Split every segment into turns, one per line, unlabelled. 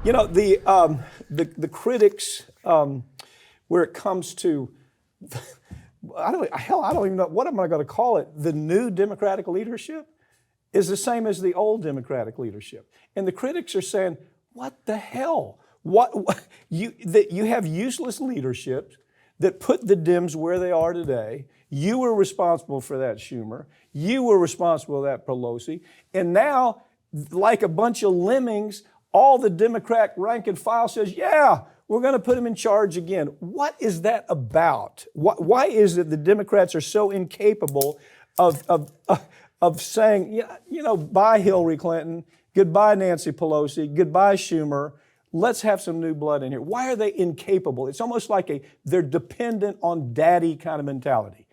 You know, the critics, where it comes to, I don't even know, what am I going to call it? The new Democratic leadership is the same as the old Democratic leadership. And the critics are saying, what the hell? You have useless leadership that put the Dems where they are today. You were responsible for that, Schumer. You were responsible for that, Pelosi. And now, like a bunch of lemmings, all the Democrat rank and file says, yeah, we're going to put him in charge again. What is that about? Why is it the Democrats are so incapable of saying, you know, bye Hillary Clinton, goodbye Nancy Pelosi, goodbye Schumer, let's have some new blood in here. Why are they incapable? It's almost like they're dependent on daddy kind of mentality.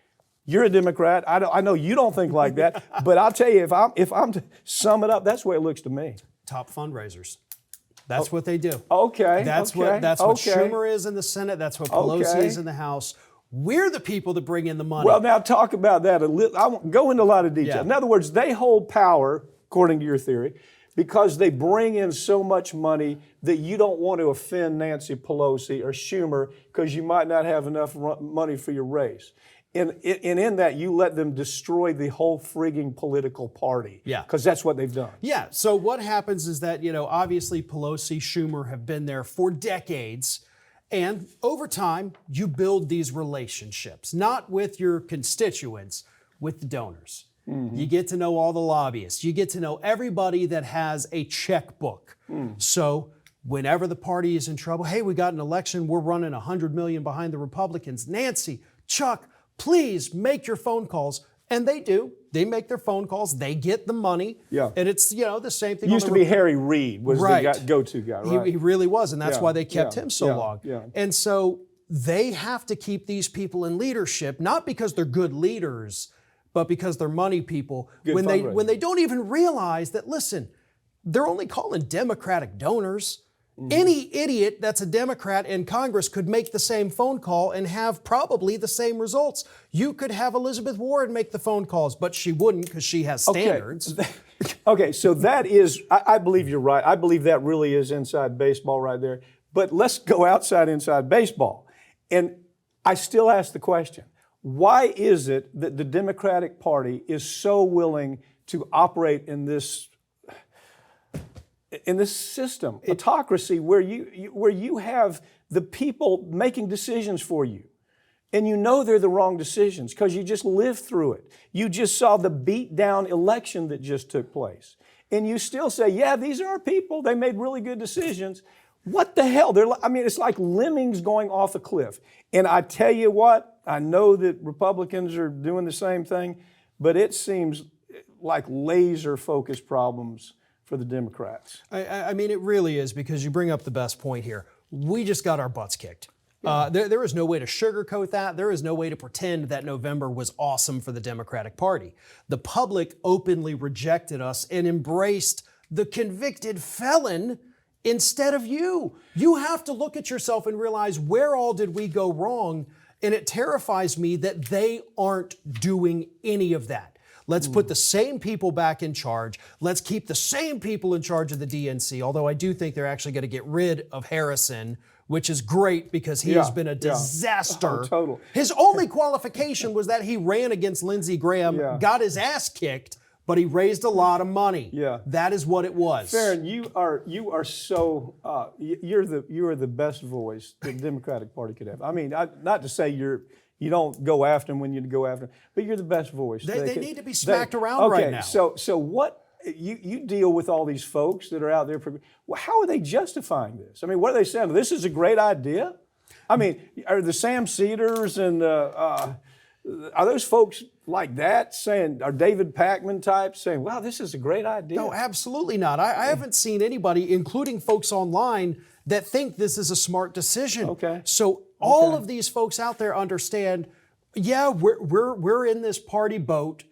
You're a Democrat. I know you don't think like that, but I'll tell you, if I'm to sum it up, that's the way it looks to me.
Top fundraisers. That's what they do.
Okay.
That's what Schumer is in the Senate. That's what Pelosi is in the House. We're the people that bring in the money.
Well, now talk about that a little. I won't go into a lot of detail.
Yeah.
In other words, they hold power, according to your theory, because they bring in so much money that you don't want to offend Nancy Pelosi or Schumer because you might not have enough money for your race. And in that, you let them destroy the whole frigging political party.
Yeah.
Because that's what they've done.
Yeah. So what happens is that, obviously Pelosi, Schumer have been there for decades. And over time, you build these relationships, not with your constituents, with the donors. Mm-hmm. You get to know all the lobbyists. You get to know everybody that has a checkbook. So whenever the party is in trouble, hey, we got an election, we're running $100 million behind the Republicans. Nancy, Chuck, please make your phone calls. And they do. They make their phone calls. They get the money.
Yeah.
And it's, the same thing.
It used to be Harry Reid was the go-to guy, right?
He really was, and that's why they kept him so long.
Yeah.
And so they have to keep these people in leadership, not because they're good leaders, but because they're money people. When they don't even realize that, listen, they're only calling Democratic donors. Any idiot that's a Democrat in Congress could make the same phone call and have probably the same results. You could have Elizabeth Warren make the phone calls, but she wouldn't because she has standards.
Okay, so that is, I believe you're right. I believe that really is inside baseball right there. But let's go inside baseball. And I still ask the question, why is it that the Democratic Party is so willing to operate in this system, autocracy, where you have the people making decisions for you, and you know they're the wrong decisions because you just lived through it. You just saw the beat-down election that just took place, and you still say, yeah, these are our people. They made really good decisions. What the hell? It's like lemmings going off a cliff. And I tell you what, I know that Republicans are doing the same thing, but it seems like laser-focused problems for the Democrats.
It really is, because you bring up the best point here. We just got our butts kicked. There is no way to sugarcoat that. There is no way to pretend that November was awesome for the Democratic Party. The public openly rejected us and embraced the convicted felon instead of you. You have to look at yourself and realize, where all did we go wrong? And it terrifies me that they aren't doing any of that. Let's put the same people back in charge. Let's keep the same people in charge of the DNC, although I do think they're actually going to get rid of Harrison, which is great because he has been a disaster.
Oh, total.
His only qualification was that he ran against Lindsey Graham, got his ass kicked, but he raised a lot of money.
Yeah.
That is what it was.
Farron, you are so you are the best voice the Democratic Party could have. I mean, not to say you don't go after them when you go after them, but you're the best voice.
They need to be smacked around right now.
So what you deal with all these folks that are out there? How are they justifying this? I mean, what are they saying? This is a great idea. I mean, are the Sam Cedars and are those folks like that saying? Are David Pakman types saying, "Wow, this is a great idea"?
No, absolutely not. I haven't seen anybody, including folks online, that think this is a smart decision.
Okay.
So all of these folks out there understand, we're in this party boat,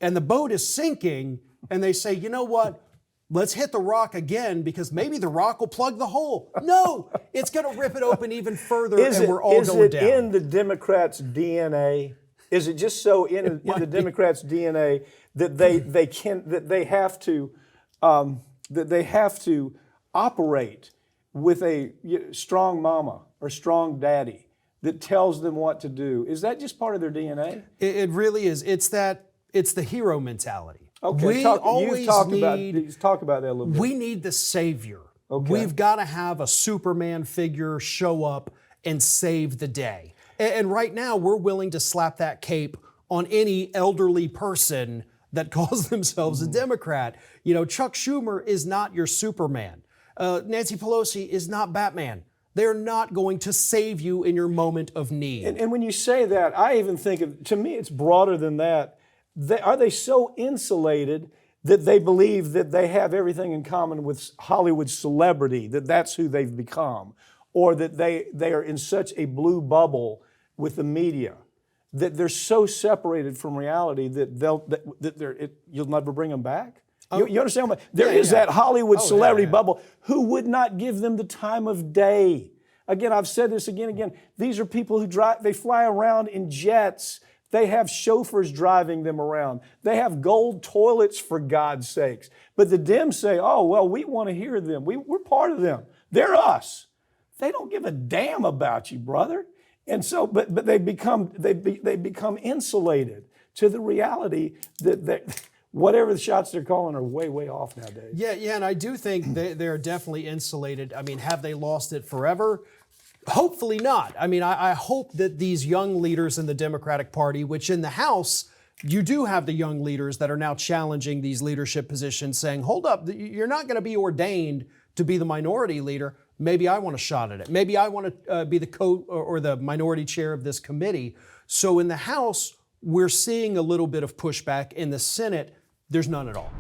and the boat is sinking, and they say, you know what? Let's hit the rock again because maybe the rock will plug the hole. No, it's going to rip it open even further, and we're all going down.
Is it in the Democrats' DNA? Is it just so in the Democrats' DNA that they have to operate with a strong mama or strong daddy that tells them what to do? Is that just part of their DNA?
It really is. It's the hero mentality.
Okay,
We always
talk
need,
about that a little bit.
we need the savior.
Okay.
We've got to have a Superman figure show up and save the day. And right now, we're willing to slap that cape on any elderly person that calls themselves a Democrat. You know, Chuck Schumer is not your Superman. Nancy Pelosi is not Batman. They're not going to save you in your moment of need.
And when you say that, I even think to me, it's broader than that. Are they so insulated that they believe that they have everything in common with Hollywood celebrity, that that's who they've become, or that they are in such a blue bubble with the media that they're so separated from reality that you'll never bring them back? You understand what there is that Hollywood celebrity bubble who would not give them the time of day. Again, I've said this again and again. These are people who they fly around in jets. They have chauffeurs driving them around. They have gold toilets, for God's sakes. But the Dems say, oh, well, we want to hear them. We're part of them. They're us. They don't give a damn about you, brother. And so, but they become insulated to the reality that whatever the shots they're calling are way, way off nowadays.
Yeah, and I do think they're definitely insulated. I mean, have they lost it forever? Hopefully not. I mean, I hope that these young leaders in the Democratic Party, which in the House, you do have the young leaders that are now challenging these leadership positions, saying, hold up, you're not going to be ordained to be the minority leader. Maybe I want a shot at it. Maybe I want to be the or the minority chair of this committee. So in the House, we're seeing a little bit of pushback. In the Senate, there's none at all.